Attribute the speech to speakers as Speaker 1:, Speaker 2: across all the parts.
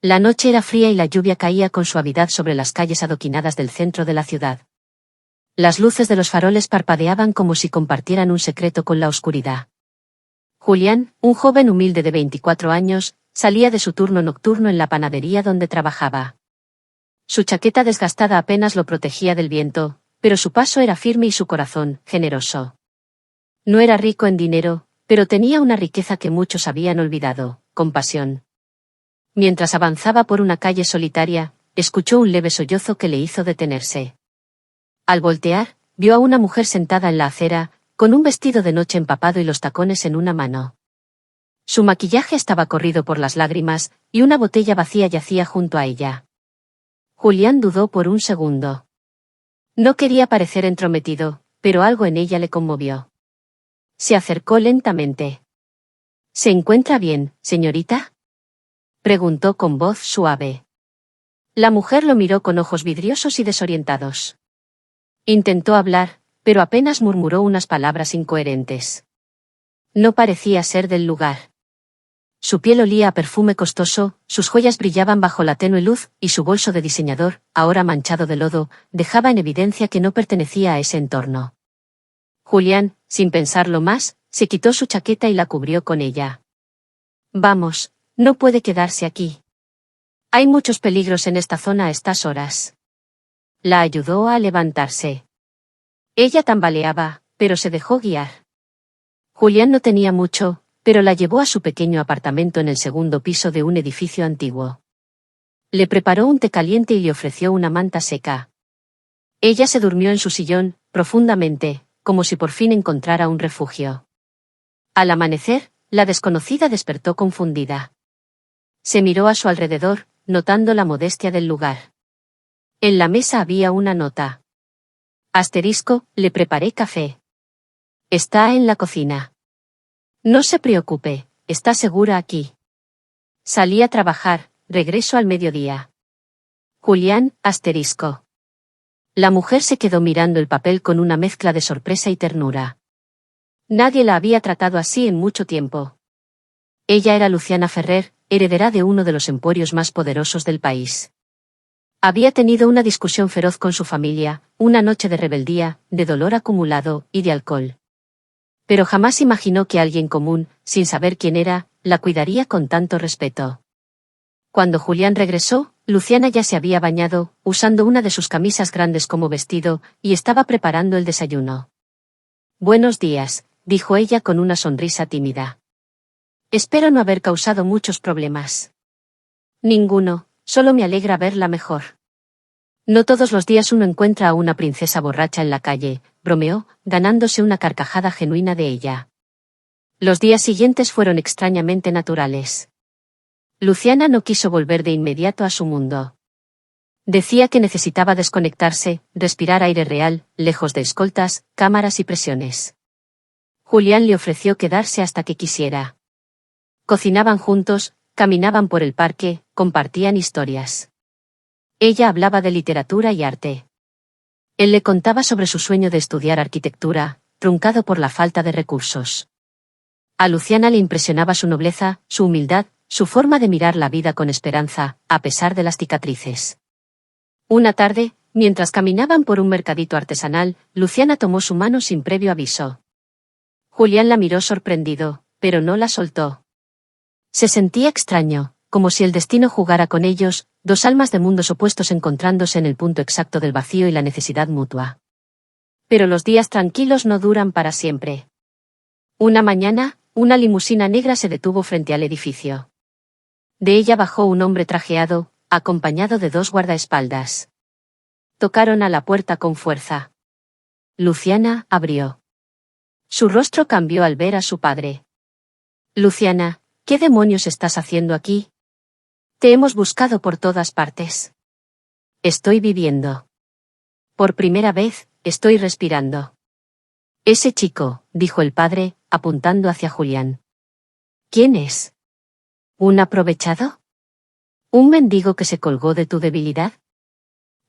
Speaker 1: La noche era fría y la lluvia caía con suavidad sobre las calles adoquinadas del centro de la ciudad. Las luces de los faroles parpadeaban como si compartieran un secreto con la oscuridad. Julián, un joven humilde de 24 años, salía de su turno nocturno en la panadería donde trabajaba. Su chaqueta desgastada apenas lo protegía del viento, pero su paso era firme y su corazón, generoso. No era rico en dinero, pero tenía una riqueza que muchos habían olvidado: compasión. Mientras avanzaba por una calle solitaria, escuchó un leve sollozo que le hizo detenerse. Al voltear, vio a una mujer sentada en la acera, con un vestido de noche empapado y los tacones en una mano. Su maquillaje estaba corrido por las lágrimas, y una botella vacía yacía junto a ella. Julián dudó por un segundo. No quería parecer entrometido, pero algo en ella le conmovió. Se acercó lentamente. ¿Se encuentra bien, señorita?, preguntó con voz suave. La mujer lo miró con ojos vidriosos y desorientados. Intentó hablar, pero apenas murmuró unas palabras incoherentes. No parecía ser del lugar. Su piel olía a perfume costoso, sus joyas brillaban bajo la tenue luz, y su bolso de diseñador, ahora manchado de lodo, dejaba en evidencia que no pertenecía a ese entorno. Julián, sin pensarlo más, se quitó su chaqueta y la cubrió con ella. Vamos, no puede quedarse aquí. Hay muchos peligros en esta zona a estas horas. La ayudó a levantarse. Ella tambaleaba, pero se dejó guiar. Julián no tenía mucho, pero la llevó a su pequeño apartamento en el segundo piso de un edificio antiguo. Le preparó un té caliente y le ofreció una manta seca. Ella se durmió en su sillón, profundamente, como si por fin encontrara un refugio. Al amanecer, la desconocida despertó confundida. Se miró a su alrededor, notando la modestia del lugar. En la mesa había una nota. Asterisco, le preparé café. Está en la cocina. No se preocupe, está segura aquí. Salí a trabajar, regreso al mediodía. Julián, asterisco. La mujer se quedó mirando el papel con una mezcla de sorpresa y ternura. Nadie la había tratado así en mucho tiempo. Ella era Luciana Ferrer, heredera de uno de los emporios más poderosos del país. Había tenido una discusión feroz con su familia, una noche de rebeldía, de dolor acumulado, y de alcohol. Pero jamás imaginó que alguien común, sin saber quién era, la cuidaría con tanto respeto. Cuando Julián regresó, Luciana ya se había bañado, usando una de sus camisas grandes como vestido, y estaba preparando el desayuno. Buenos días, dijo ella con una sonrisa tímida. Espero no haber causado muchos problemas. Ninguno, solo me alegra verla mejor. No todos los días uno encuentra a una princesa borracha en la calle, bromeó, ganándose una carcajada genuina de ella. Los días siguientes fueron extrañamente naturales. Luciana no quiso volver de inmediato a su mundo. Decía que necesitaba desconectarse, respirar aire real, lejos de escoltas, cámaras y presiones. Julián le ofreció quedarse hasta que quisiera. Cocinaban juntos, caminaban por el parque, compartían historias. Ella hablaba de literatura y arte. Él le contaba sobre su sueño de estudiar arquitectura, truncado por la falta de recursos. A Luciana le impresionaba su nobleza, su humildad, su forma de mirar la vida con esperanza, a pesar de las cicatrices. Una tarde, mientras caminaban por un mercadito artesanal, Luciana tomó su mano sin previo aviso. Julián la miró sorprendido, pero no la soltó. Se sentía extraño, como si el destino jugara con ellos, dos almas de mundos opuestos encontrándose en el punto exacto del vacío y la necesidad mutua. Pero los días tranquilos no duran para siempre. Una mañana, una limusina negra se detuvo frente al edificio. De ella bajó un hombre trajeado, acompañado de dos guardaespaldas. Tocaron a la puerta con fuerza. Luciana abrió. Su rostro cambió al ver a su padre. Luciana, ¿qué demonios estás haciendo aquí? Te hemos buscado por todas partes. Estoy viviendo. Por primera vez, estoy respirando. Ese chico, dijo el padre, apuntando hacia Julián. ¿Quién es? ¿Un aprovechado? ¿Un mendigo que se colgó de tu debilidad?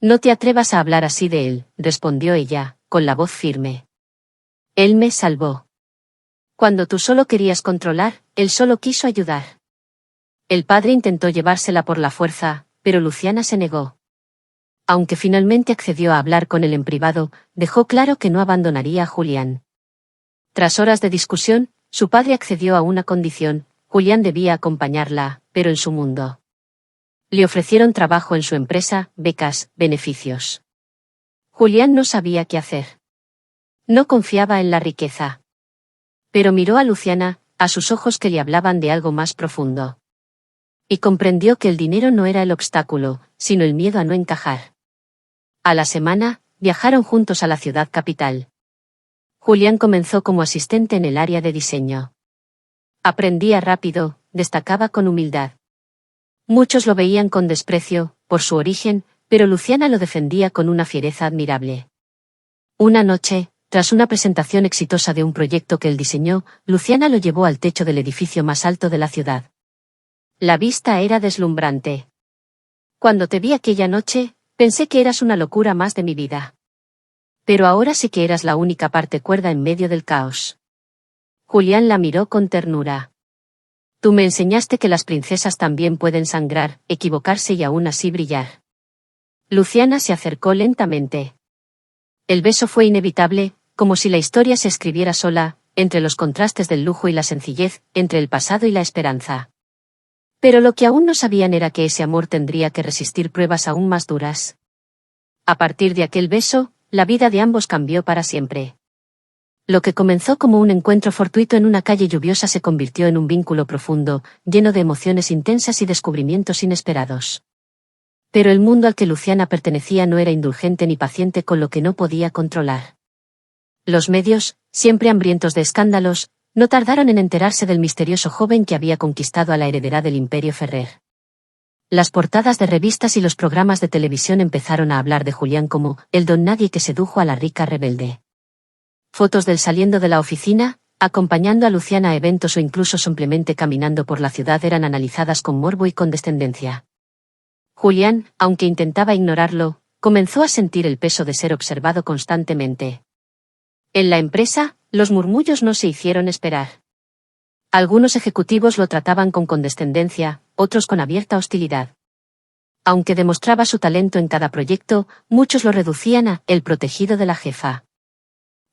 Speaker 1: No te atrevas a hablar así de él, respondió ella, con la voz firme. Él me salvó. Cuando tú solo querías controlar, él solo quiso ayudar. El padre intentó llevársela por la fuerza, pero Luciana se negó. Aunque finalmente accedió a hablar con él en privado, dejó claro que no abandonaría a Julián. Tras horas de discusión, su padre accedió a una condición: Julián debía acompañarla, pero en su mundo. Le ofrecieron trabajo en su empresa, becas, beneficios. Julián no sabía qué hacer. No confiaba en la riqueza. Pero miró a Luciana, a sus ojos que le hablaban de algo más profundo. Y comprendió que el dinero no era el obstáculo, sino el miedo a no encajar. A la semana, viajaron juntos a la ciudad capital. Julián comenzó como asistente en el área de diseño. Aprendía rápido, destacaba con humildad. Muchos lo veían con desprecio, por su origen, pero Luciana lo defendía con una fiereza admirable. Una noche, tras una presentación exitosa de un proyecto que él diseñó, Luciana lo llevó al techo del edificio más alto de la ciudad. La vista era deslumbrante. Cuando te vi aquella noche, pensé que eras una locura más de mi vida. Pero ahora sé que eras la única parte cuerda en medio del caos. Julián la miró con ternura. Tú me enseñaste que las princesas también pueden sangrar, equivocarse y aún así brillar. Luciana se acercó lentamente. El beso fue inevitable, como si la historia se escribiera sola, entre los contrastes del lujo y la sencillez, entre el pasado y la esperanza. Pero lo que aún no sabían era que ese amor tendría que resistir pruebas aún más duras. A partir de aquel beso, la vida de ambos cambió para siempre. Lo que comenzó como un encuentro fortuito en una calle lluviosa se convirtió en un vínculo profundo, lleno de emociones intensas y descubrimientos inesperados. Pero el mundo al que Luciana pertenecía no era indulgente ni paciente con lo que no podía controlar. Los medios, siempre hambrientos de escándalos, no tardaron en enterarse del misterioso joven que había conquistado a la heredera del Imperio Ferrer. Las portadas de revistas y los programas de televisión empezaron a hablar de Julián como el don nadie que sedujo a la rica rebelde. Fotos del saliendo de la oficina, acompañando a Luciana a eventos o incluso simplemente caminando por la ciudad eran analizadas con morbo y condescendencia. Julián, aunque intentaba ignorarlo, comenzó a sentir el peso de ser observado constantemente. En la empresa, los murmullos no se hicieron esperar. Algunos ejecutivos lo trataban con condescendencia, otros con abierta hostilidad. Aunque demostraba su talento en cada proyecto, muchos lo reducían a el protegido de la jefa.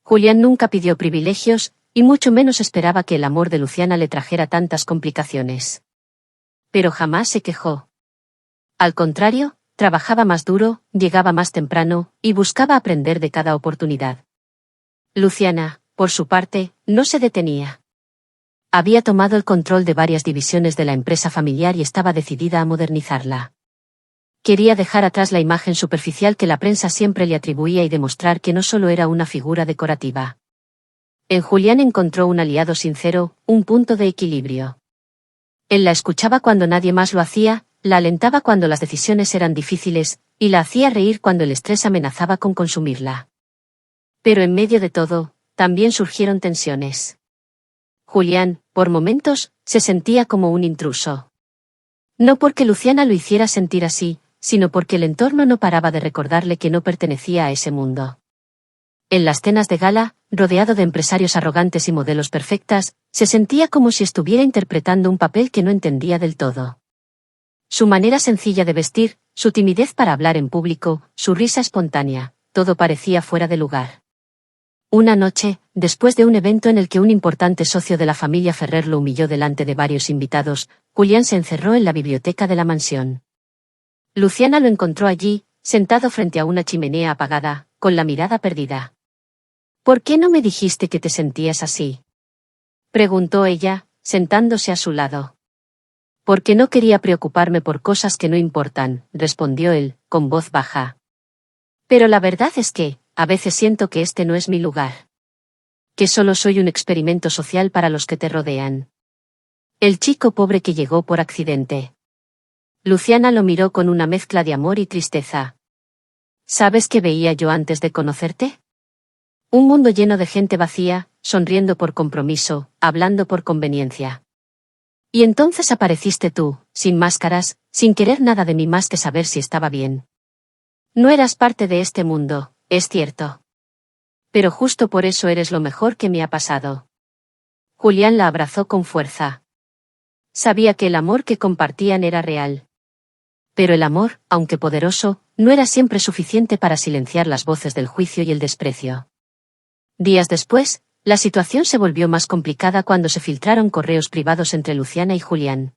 Speaker 1: Julián nunca pidió privilegios, y mucho menos esperaba que el amor de Luciana le trajera tantas complicaciones. Pero jamás se quejó. Al contrario, trabajaba más duro, llegaba más temprano, y buscaba aprender de cada oportunidad. Luciana, por su parte, no se detenía. Había tomado el control de varias divisiones de la empresa familiar y estaba decidida a modernizarla. Quería dejar atrás la imagen superficial que la prensa siempre le atribuía y demostrar que no solo era una figura decorativa. En Julián encontró un aliado sincero, un punto de equilibrio. Él la escuchaba cuando nadie más lo hacía, la alentaba cuando las decisiones eran difíciles, y la hacía reír cuando el estrés amenazaba con consumirla. Pero en medio de todo, también surgieron tensiones. Julián, por momentos, se sentía como un intruso. No porque Luciana lo hiciera sentir así, sino porque el entorno no paraba de recordarle que no pertenecía a ese mundo. En las cenas de gala, rodeado de empresarios arrogantes y modelos perfectas, se sentía como si estuviera interpretando un papel que no entendía del todo. Su manera sencilla de vestir, su timidez para hablar en público, su risa espontánea, todo parecía fuera de lugar. Una noche, después de un evento en el que un importante socio de la familia Ferrer lo humilló delante de varios invitados, Julián se encerró en la biblioteca de la mansión. Luciana lo encontró allí, sentado frente a una chimenea apagada, con la mirada perdida. ¿Por qué no me dijiste que te sentías así?, preguntó ella, sentándose a su lado. Porque no quería preocuparme por cosas que no importan, respondió él, con voz baja. Pero la verdad es que, a veces siento que este no es mi lugar. Que solo soy un experimento social para los que te rodean. El chico pobre que llegó por accidente. Luciana lo miró con una mezcla de amor y tristeza. ¿Sabes qué veía yo antes de conocerte? Un mundo lleno de gente vacía, sonriendo por compromiso, hablando por conveniencia. Y entonces apareciste tú, sin máscaras, sin querer nada de mí más que saber si estaba bien. No eras parte de este mundo, es cierto. Pero justo por eso eres lo mejor que me ha pasado. Julián la abrazó con fuerza. Sabía que el amor que compartían era real. Pero el amor, aunque poderoso, no era siempre suficiente para silenciar las voces del juicio y el desprecio. Días después, la situación se volvió más complicada cuando se filtraron correos privados entre Luciana y Julián.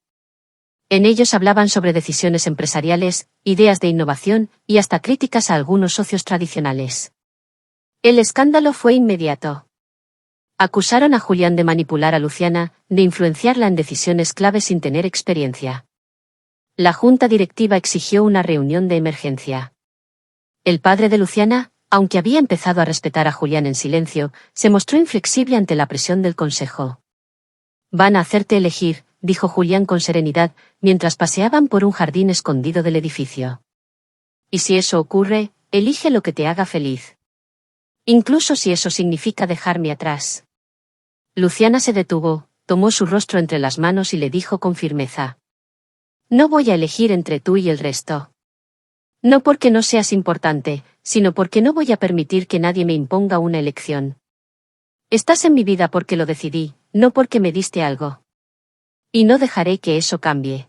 Speaker 1: En ellos hablaban sobre decisiones empresariales, ideas de innovación y hasta críticas a algunos socios tradicionales. El escándalo fue inmediato. Acusaron a Julián de manipular a Luciana, de influenciarla en decisiones clave sin tener experiencia. La junta directiva exigió una reunión de emergencia. El padre de Luciana, aunque había empezado a respetar a Julián en silencio, se mostró inflexible ante la presión del consejo. «Van a hacerte elegir», dijo Julián con serenidad, mientras paseaban por un jardín escondido del edificio. «Y si eso ocurre, elige lo que te haga feliz. Incluso si eso significa dejarme atrás». Luciana se detuvo, tomó su rostro entre las manos y le dijo con firmeza: «No voy a elegir entre tú y el resto. No porque no seas importante, sino porque no voy a permitir que nadie me imponga una elección. Estás en mi vida porque lo decidí, no porque me diste algo. Y no dejaré que eso cambie».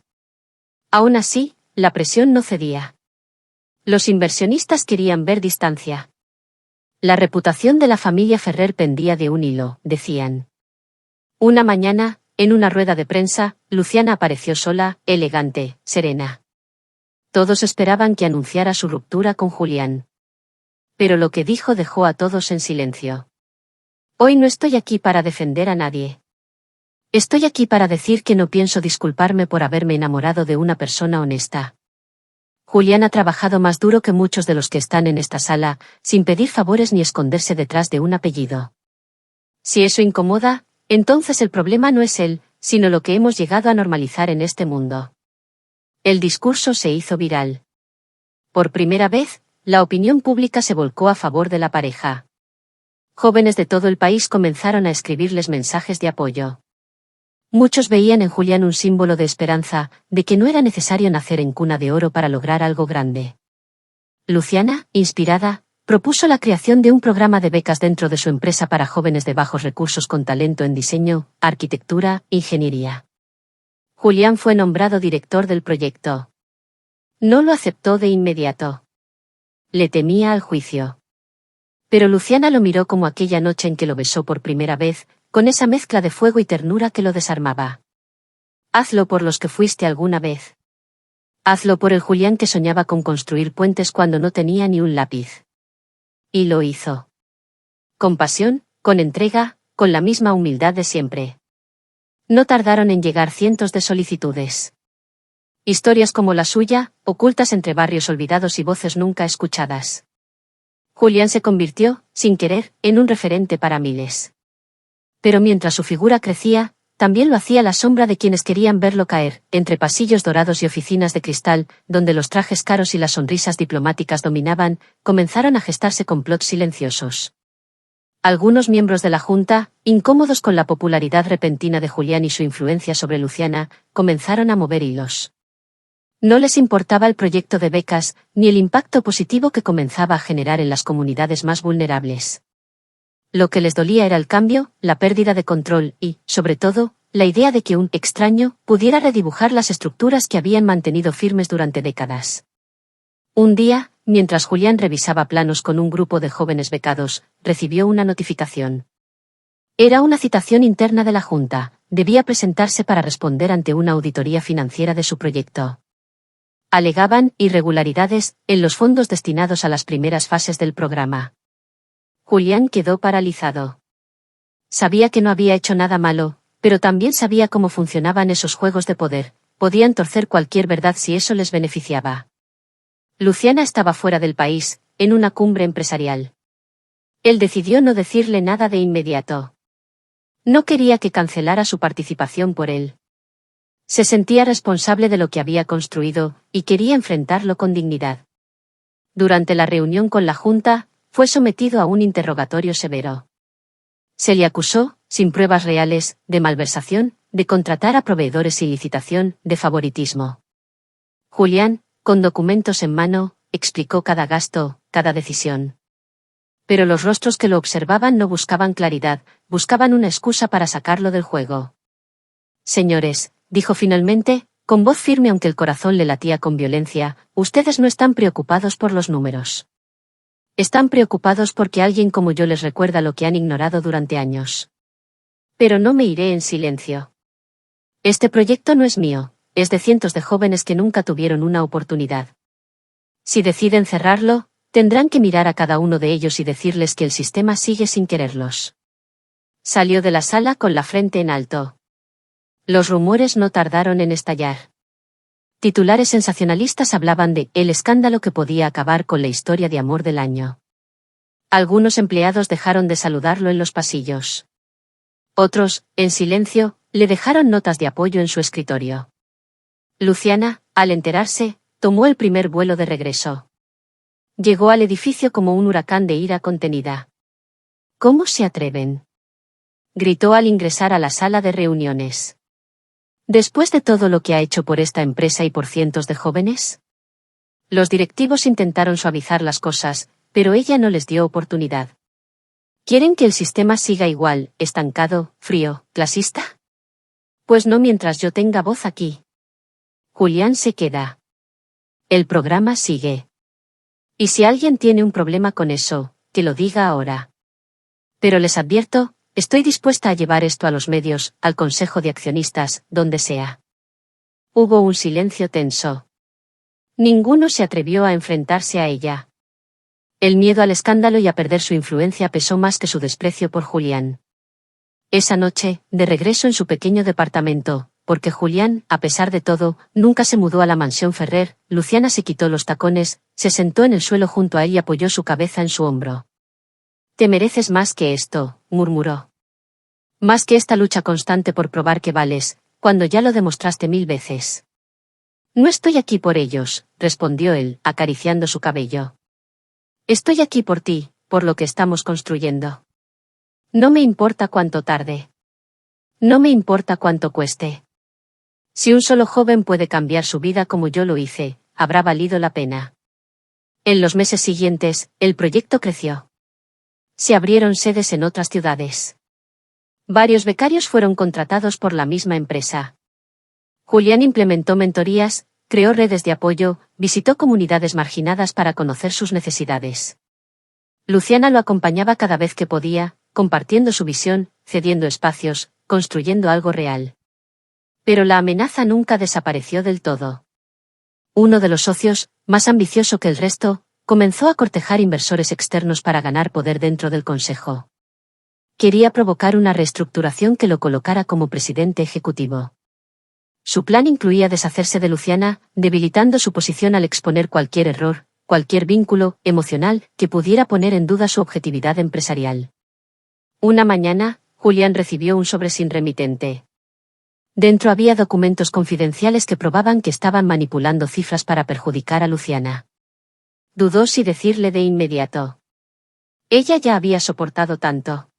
Speaker 1: Aún así, la presión no cedía. Los inversionistas querían ver distancia. La reputación de la familia Ferrer pendía de un hilo, decían. Una mañana, en una rueda de prensa, Luciana apareció sola, elegante, serena. Todos esperaban que anunciara su ruptura con Julián. Pero lo que dijo dejó a todos en silencio. «Hoy no estoy aquí para defender a nadie. Estoy aquí para decir que no pienso disculparme por haberme enamorado de una persona honesta. Julián ha trabajado más duro que muchos de los que están en esta sala, sin pedir favores ni esconderse detrás de un apellido. Si eso incomoda, entonces el problema no es él, sino lo que hemos llegado a normalizar en este mundo». El discurso se hizo viral. Por primera vez, la opinión pública se volcó a favor de la pareja. Jóvenes de todo el país comenzaron a escribirles mensajes de apoyo. Muchos veían en Julián un símbolo de esperanza, de que no era necesario nacer en cuna de oro para lograr algo grande. Luciana, inspirada, propuso la creación de un programa de becas dentro de su empresa para jóvenes de bajos recursos con talento en diseño, arquitectura, ingeniería. Julián fue nombrado director del proyecto. No lo aceptó de inmediato. Le temía al juicio. Pero Luciana lo miró como aquella noche en que lo besó por primera vez, con esa mezcla de fuego y ternura que lo desarmaba. «Hazlo por los que fuiste alguna vez. Hazlo por el Julián que soñaba con construir puentes cuando no tenía ni un lápiz». Y lo hizo. Con pasión, con entrega, con la misma humildad de siempre. No tardaron en llegar cientos de solicitudes. Historias como la suya, ocultas entre barrios olvidados y voces nunca escuchadas. Julián se convirtió, sin querer, en un referente para miles. Pero mientras su figura crecía, también lo hacía la sombra de quienes querían verlo caer, entre pasillos dorados y oficinas de cristal, donde los trajes caros y las sonrisas diplomáticas dominaban, comenzaron a gestarse complots silenciosos. Algunos miembros de la Junta, incómodos con la popularidad repentina de Julián y su influencia sobre Luciana, comenzaron a mover hilos. No les importaba el proyecto de becas, ni el impacto positivo que comenzaba a generar en las comunidades más vulnerables. Lo que les dolía era el cambio, la pérdida de control y, sobre todo, la idea de que un extraño pudiera redibujar las estructuras que habían mantenido firmes durante décadas. Un día, mientras Julián revisaba planos con un grupo de jóvenes becados, recibió una notificación. Era una citación interna de la Junta, debía presentarse para responder ante una auditoría financiera de su proyecto. Alegaban irregularidades en los fondos destinados a las primeras fases del programa. Julián quedó paralizado. Sabía que no había hecho nada malo, pero también sabía cómo funcionaban esos juegos de poder, podían torcer cualquier verdad si eso les beneficiaba. Luciana estaba fuera del país, en una cumbre empresarial. Él decidió no decirle nada de inmediato. No quería que cancelara su participación por él. Se sentía responsable de lo que había construido, y quería enfrentarlo con dignidad. Durante la reunión con la Junta, fue sometido a un interrogatorio severo. Se le acusó, sin pruebas reales, de malversación, de contratar a proveedores sin licitación, de favoritismo. Julián, con documentos en mano, explicó cada gasto, cada decisión. Pero los rostros que lo observaban no buscaban claridad, buscaban una excusa para sacarlo del juego. «Señores, dijo finalmente, con voz firme aunque el corazón le latía con violencia, ustedes no están preocupados por los números. Están preocupados porque alguien como yo les recuerda lo que han ignorado durante años. Pero no me iré en silencio. Este proyecto no es mío, es de cientos de jóvenes que nunca tuvieron una oportunidad. Si deciden cerrarlo, tendrán que mirar a cada uno de ellos y decirles que el sistema sigue sin quererlos. Salió de la sala con la frente en alto. Los rumores no tardaron en estallar. Titulares sensacionalistas hablaban de el escándalo que podía acabar con la historia de amor del año. Algunos empleados dejaron de saludarlo en los pasillos. Otros, en silencio, le dejaron notas de apoyo en su escritorio. Luciana, al enterarse, tomó el primer vuelo de regreso. Llegó al edificio como un huracán de ira contenida. ¿Cómo se atreven?, gritó al ingresar a la sala de reuniones. ¿Después de todo lo que ha hecho por esta empresa y por cientos de jóvenes? Los directivos intentaron suavizar las cosas, pero ella no les dio oportunidad. ¿Quieren que el sistema siga igual, estancado, frío, clasista? Pues no mientras yo tenga voz aquí. Julián se queda. El programa sigue. Y si alguien tiene un problema con eso, que lo diga ahora. Pero les advierto, estoy dispuesta a llevar esto a los medios, al Consejo de Accionistas, donde sea. Hubo un silencio tenso. Ninguno se atrevió a enfrentarse a ella. El miedo al escándalo y a perder su influencia pesó más que su desprecio por Julián. Esa noche, de regreso en su pequeño departamento, porque Julián, a pesar de todo, nunca se mudó a la mansión Ferrer, Luciana se quitó los tacones, se sentó en el suelo junto a él y apoyó su cabeza en su hombro. «Te mereces más que esto», murmuró. «Más que esta lucha constante por probar que vales, cuando ya lo demostraste 1000 veces». «No estoy aquí por ellos», respondió él, acariciando su cabello. «Estoy aquí por ti, por lo que estamos construyendo. No me importa cuánto tarde. No me importa cuánto cueste. Si un solo joven puede cambiar su vida como yo lo hice, habrá valido la pena». En los meses siguientes, el proyecto creció. Se abrieron sedes en otras ciudades. Varios becarios fueron contratados por la misma empresa. Julián implementó mentorías, creó redes de apoyo, visitó comunidades marginadas para conocer sus necesidades. Luciana lo acompañaba cada vez que podía, compartiendo su visión, cediendo espacios, construyendo algo real. Pero la amenaza nunca desapareció del todo. Uno de los socios, más ambicioso que el resto, comenzó a cortejar inversores externos para ganar poder dentro del consejo. Quería provocar una reestructuración que lo colocara como presidente ejecutivo. Su plan incluía deshacerse de Luciana, debilitando su posición al exponer cualquier error, cualquier vínculo emocional que pudiera poner en duda su objetividad empresarial. Una mañana, Julián recibió un sobre sin remitente. Dentro había documentos confidenciales que probaban que estaban manipulando cifras para perjudicar a Luciana. Dudó si decirle de inmediato. Ella ya había soportado tanto.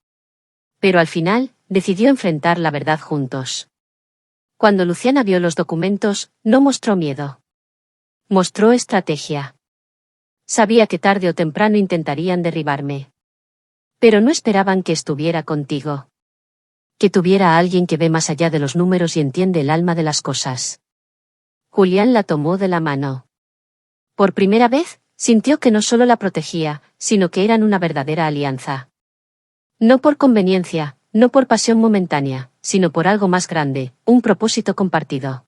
Speaker 1: Pero al final, decidió enfrentar la verdad juntos. Cuando Luciana vio los documentos, no mostró miedo. Mostró estrategia. Sabía que tarde o temprano intentarían derribarme. Pero no esperaban que estuviera contigo. Que tuviera a alguien que ve más allá de los números y entiende el alma de las cosas. Julián la tomó de la mano. Por primera vez, sintió que no solo la protegía, sino que eran una verdadera alianza. No por conveniencia, no por pasión momentánea, sino por algo más grande, un propósito compartido.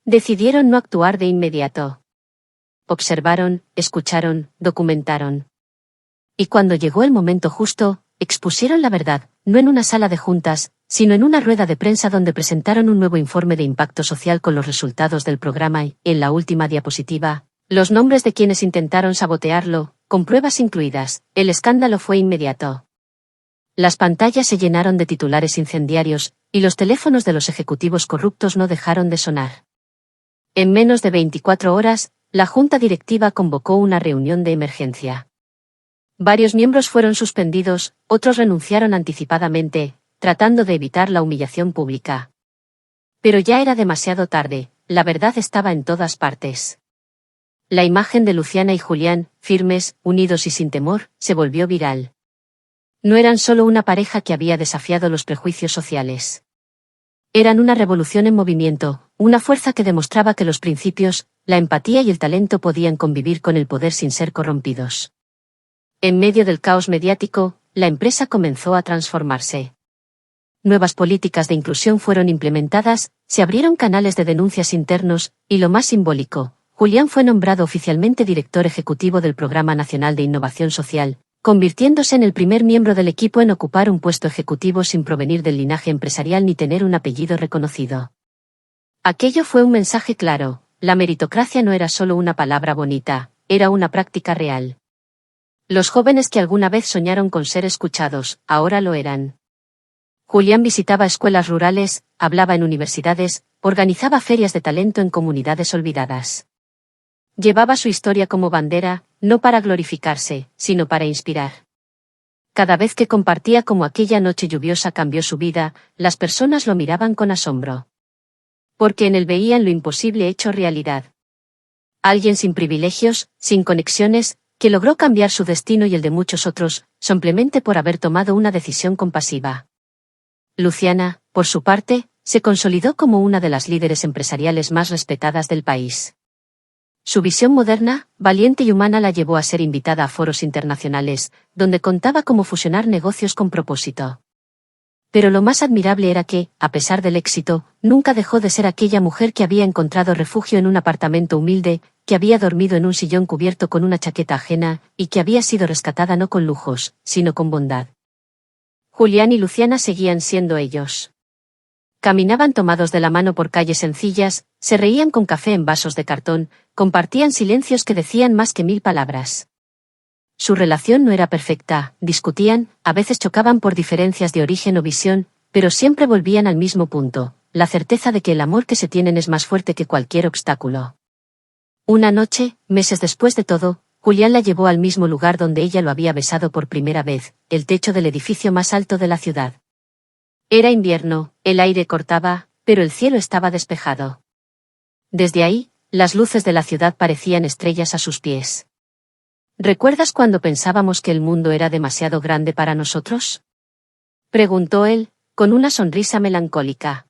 Speaker 1: Decidieron no actuar de inmediato. Observaron, escucharon, documentaron. Y cuando llegó el momento justo, expusieron la verdad, no en una sala de juntas, sino en una rueda de prensa donde presentaron un nuevo informe de impacto social con los resultados del programa y, en la última diapositiva, los nombres de quienes intentaron sabotearlo, con pruebas incluidas. El escándalo fue inmediato. Las pantallas se llenaron de titulares incendiarios, y los teléfonos de los ejecutivos corruptos no dejaron de sonar. En menos de 24 horas, la junta directiva convocó una reunión de emergencia. Varios miembros fueron suspendidos, otros renunciaron anticipadamente, tratando de evitar la humillación pública. Pero ya era demasiado tarde, la verdad estaba en todas partes. La imagen de Luciana y Julián, firmes, unidos y sin temor, se volvió viral. No eran solo una pareja que había desafiado los prejuicios sociales. Eran una revolución en movimiento, una fuerza que demostraba que los principios, la empatía y el talento podían convivir con el poder sin ser corrompidos. En medio del caos mediático, la empresa comenzó a transformarse. Nuevas políticas de inclusión fueron implementadas, se abrieron canales de denuncias internos, y lo más simbólico, Julián fue nombrado oficialmente director ejecutivo del Programa Nacional de Innovación Social, convirtiéndose en el primer miembro del equipo en ocupar un puesto ejecutivo sin provenir del linaje empresarial ni tener un apellido reconocido. Aquello fue un mensaje claro, la meritocracia no era solo una palabra bonita, era una práctica real. Los jóvenes que alguna vez soñaron con ser escuchados, ahora lo eran. Julián visitaba escuelas rurales, hablaba en universidades, organizaba ferias de talento en comunidades olvidadas. Llevaba su historia como bandera, no para glorificarse, sino para inspirar. Cada vez que compartía cómo aquella noche lluviosa cambió su vida, las personas lo miraban con asombro. Porque en él veían lo imposible hecho realidad. Alguien sin privilegios, sin conexiones, que logró cambiar su destino y el de muchos otros, simplemente por haber tomado una decisión compasiva. Luciana, por su parte, se consolidó como una de las líderes empresariales más respetadas del país. Su visión moderna, valiente y humana la llevó a ser invitada a foros internacionales, donde contaba cómo fusionar negocios con propósito. Pero lo más admirable era que, a pesar del éxito, nunca dejó de ser aquella mujer que había encontrado refugio en un apartamento humilde, que había dormido en un sillón cubierto con una chaqueta ajena, y que había sido rescatada no con lujos, sino con bondad. Julián y Luciana seguían siendo ellos. Caminaban tomados de la mano por calles sencillas, se reían con café en vasos de cartón, compartían silencios que decían más que 1000 palabras. Su relación no era perfecta, discutían, a veces chocaban por diferencias de origen o visión, pero siempre volvían al mismo punto, la certeza de que el amor que se tienen es más fuerte que cualquier obstáculo. Una noche, meses después de todo, Julián la llevó al mismo lugar donde ella lo había besado por primera vez, el techo del edificio más alto de la ciudad. Era invierno, el aire cortaba, pero el cielo estaba despejado. Desde ahí, las luces de la ciudad parecían estrellas a sus pies. ¿Recuerdas cuando pensábamos que el mundo era demasiado grande para nosotros? Preguntó él, con una sonrisa melancólica.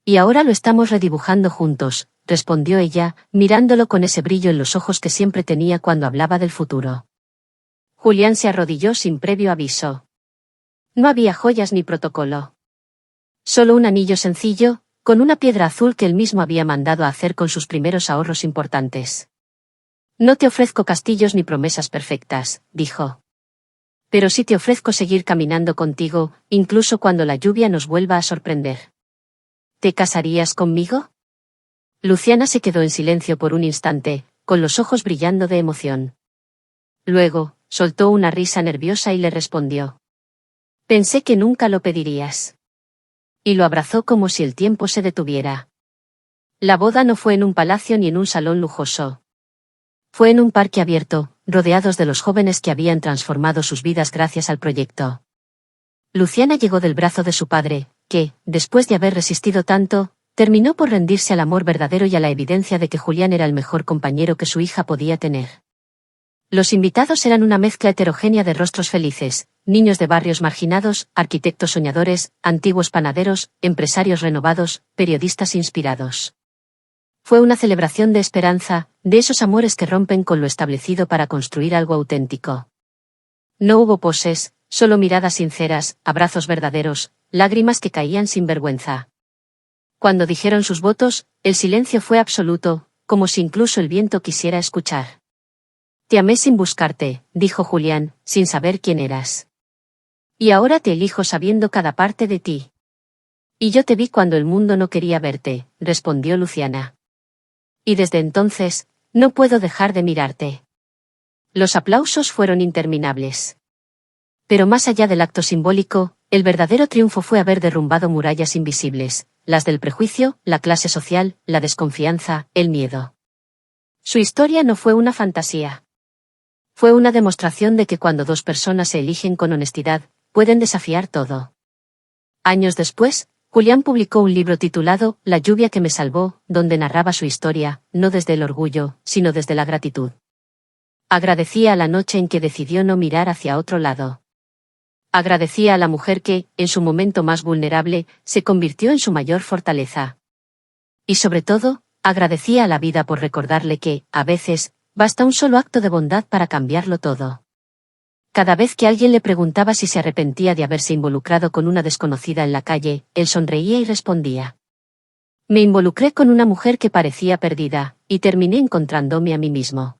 Speaker 1: Y ahora lo estamos redibujando juntos, respondió ella, mirándolo con ese brillo en los ojos que siempre tenía cuando hablaba del futuro. Julián se arrodilló sin previo aviso. No había joyas ni protocolo. Solo un anillo sencillo, con una piedra azul que él mismo había mandado a hacer con sus primeros ahorros importantes. No te ofrezco castillos ni promesas perfectas, dijo. Pero sí te ofrezco seguir caminando contigo, incluso cuando la lluvia nos vuelva a sorprender. ¿Te casarías conmigo? Luciana se quedó en silencio por un instante, con los ojos brillando de emoción. Luego, soltó una risa nerviosa y le respondió. Pensé que nunca lo pedirías. Y lo abrazó como si el tiempo se detuviera. La boda no fue en un palacio ni en un salón lujoso. Fue en un parque abierto, rodeados de los jóvenes que habían transformado sus vidas gracias al proyecto. Luciana llegó del brazo de su padre, que, después de haber resistido tanto, terminó por rendirse al amor verdadero y a la evidencia de que Julián era el mejor compañero que su hija podía tener. Los invitados eran una mezcla heterogénea de rostros felices, niños de barrios marginados, arquitectos soñadores, antiguos panaderos, empresarios renovados, periodistas inspirados. Fue una celebración de esperanza, de esos amores que rompen con lo establecido para construir algo auténtico. No hubo poses, solo miradas sinceras, abrazos verdaderos, lágrimas que caían sin vergüenza. Cuando dijeron sus votos, el silencio fue absoluto, como si incluso el viento quisiera escuchar. Te amé sin buscarte, dijo Julián, sin saber quién eras. Y ahora te elijo sabiendo cada parte de ti. Y yo te vi cuando el mundo no quería verte, respondió Luciana. Y desde entonces, no puedo dejar de mirarte. Los aplausos fueron interminables. Pero más allá del acto simbólico, el verdadero triunfo fue haber derrumbado murallas invisibles, las del prejuicio, la clase social, la desconfianza, el miedo. Su historia no fue una fantasía. Fue una demostración de que cuando dos personas se eligen con honestidad, pueden desafiar todo. Años después, Julián publicó un libro titulado La lluvia que me salvó, donde narraba su historia, no desde el orgullo, sino desde la gratitud. Agradecía a la noche en que decidió no mirar hacia otro lado. Agradecía a la mujer que, en su momento más vulnerable, se convirtió en su mayor fortaleza. Y sobre todo, agradecía a la vida por recordarle que, a veces, basta un solo acto de bondad para cambiarlo todo. Cada vez que alguien le preguntaba si se arrepentía de haberse involucrado con una desconocida en la calle, él sonreía y respondía: me involucré con una mujer que parecía perdida, y terminé encontrándome a mí mismo.